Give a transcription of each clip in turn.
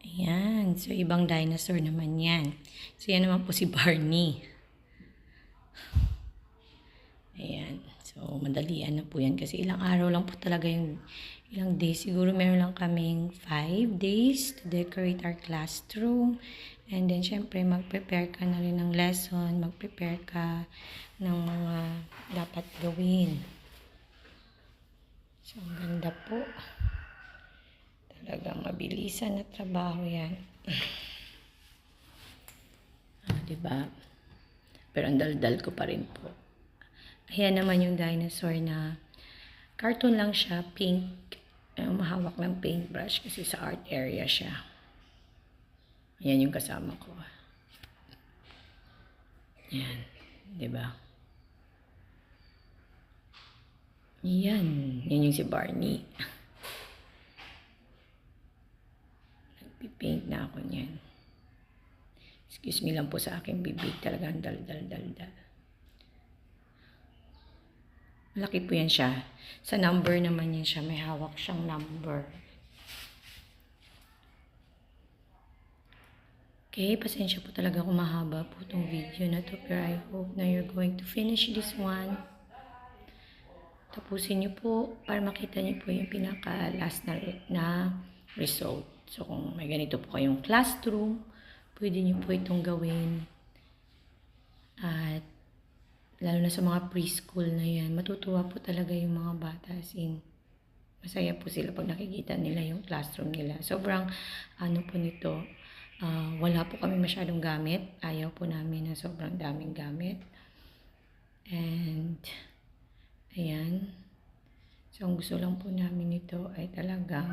Ayan. So, ibang dinosaur naman yan. So, yan naman po si Barney. Ayan. So, madalian na po yan kasi ilang araw lang po talaga yung ilang days. Siguro meron lang kaming 5 days to decorate our classroom. And then, syempre, mag-prepare ka na rin ng lesson. Mag-prepare ka ng mga dapat gawin. So, ang ganda po. Talagang mabilisan na trabaho yan. Diba? Pero ang daldal ko pa rin po. Ayan naman yung dinosaur na cartoon lang siya, pink. Mahawak ng paintbrush kasi sa art area siya. Ayan yung kasama ko. Ayan. Diba? Yan. Yan yung si Barney. Nagpipaint na ako niyan. Excuse me lang po sa aking bibig. Talagang dal. Malaki po yan siya. Sa number naman yan siya. May hawak siyang number. Okay, pasensya po talaga kung mahaba po itong video na to. Pero I hope na you're going to finish this one. Tapusin niyo po para makita niyo po yung pinaka-last na result. So, kung may ganito po kayong classroom, pwede niyo po itong gawin. At lalo na sa mga preschool na yan, matutuwa po talaga yung mga bata. As in, masaya po sila pag nakikita nila yung classroom nila. Sobrang ano po nito, wala po kami masyadong gamit. Ayaw po namin na sobrang daming gamit. And, ayan. So, ang gusto lang po namin ito ay talagang,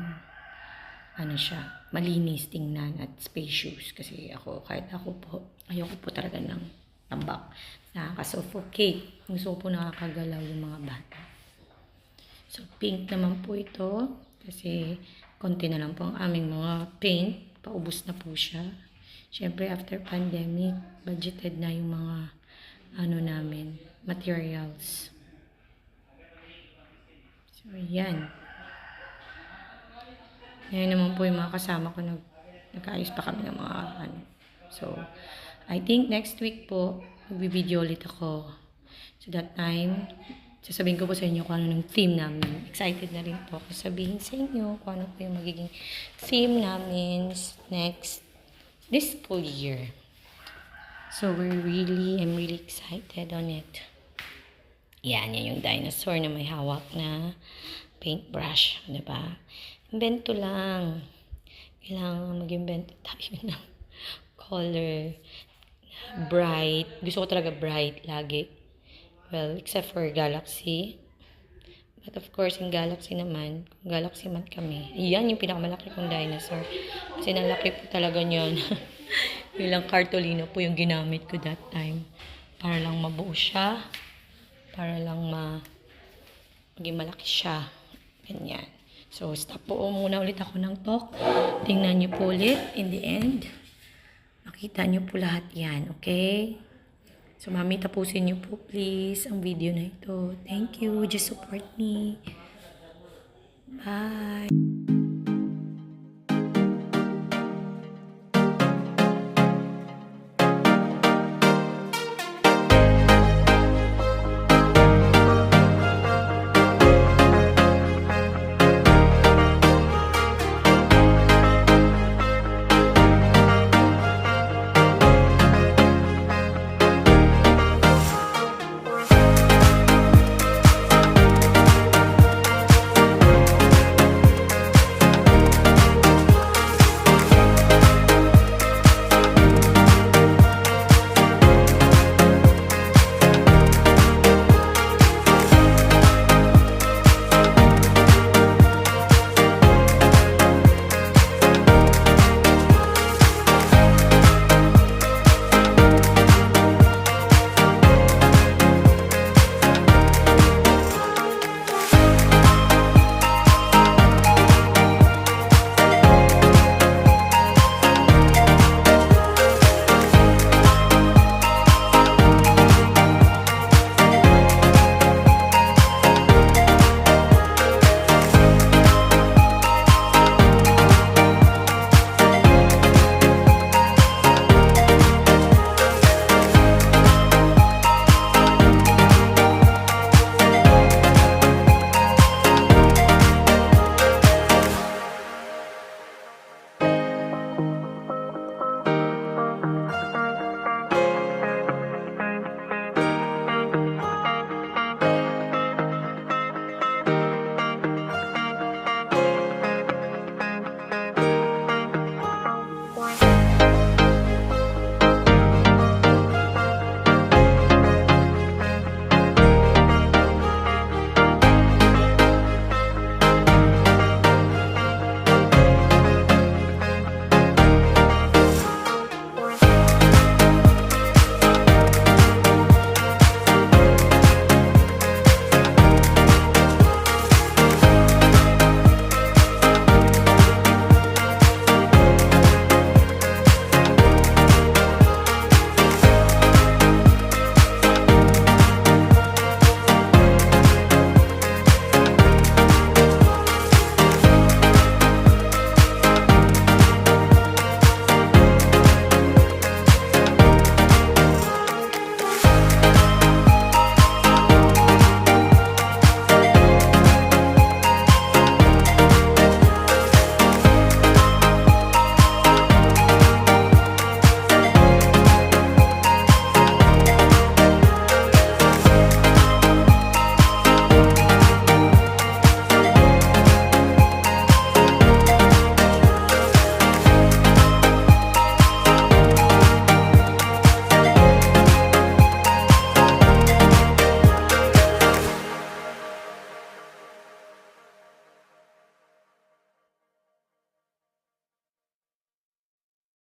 ano siya, malinis tingnan at spacious. Kasi ako, kahit ako po, ayoko po talaga ng tambak. Nakaka-suffocate. Gusto ko po nakakagalaw yung mga bata. So, pink naman po ito. Kasi, konti na lang po ang aming mga paint. Paubos na po siya. Siyempre, after pandemic, budgeted na yung mga, ano namin, materials. So, yan. Ngayon naman po yung mga kasama ko, nag-ayos pa kami ng mga, ano. So, I think next week po, mag-video ulit ako. So that time, sasabihin ko po sa inyo kung ano ng theme namin. Excited na rin po ako sabihin sa inyo kung ano po yung magiging theme namin this school year. So I'm really excited on it. Yan yung dinosaur na may hawak na paintbrush. Diba? Invento lang. Kailangan mag-invento tayo ng color. Bright. Gusto ko talaga bright lagi. Well, except for Galaxy. But of course, in Galaxy naman, kung Galaxy man kami, yan yung pinakamalaki kong dinosaur. Kasi nalaki po talaga niyan. Ilang cartolino po yung ginamit ko that time. Para lang mabuo siya. Para lang maging malaki siya. Ganyan. So, stop po muna ulit ako ng talk. Tingnan niyo po ulit in the end. Makita niyo po lahat yan, okay? So, mami, tapusin niyo po please ang video na ito. Thank you. Just support me. Bye.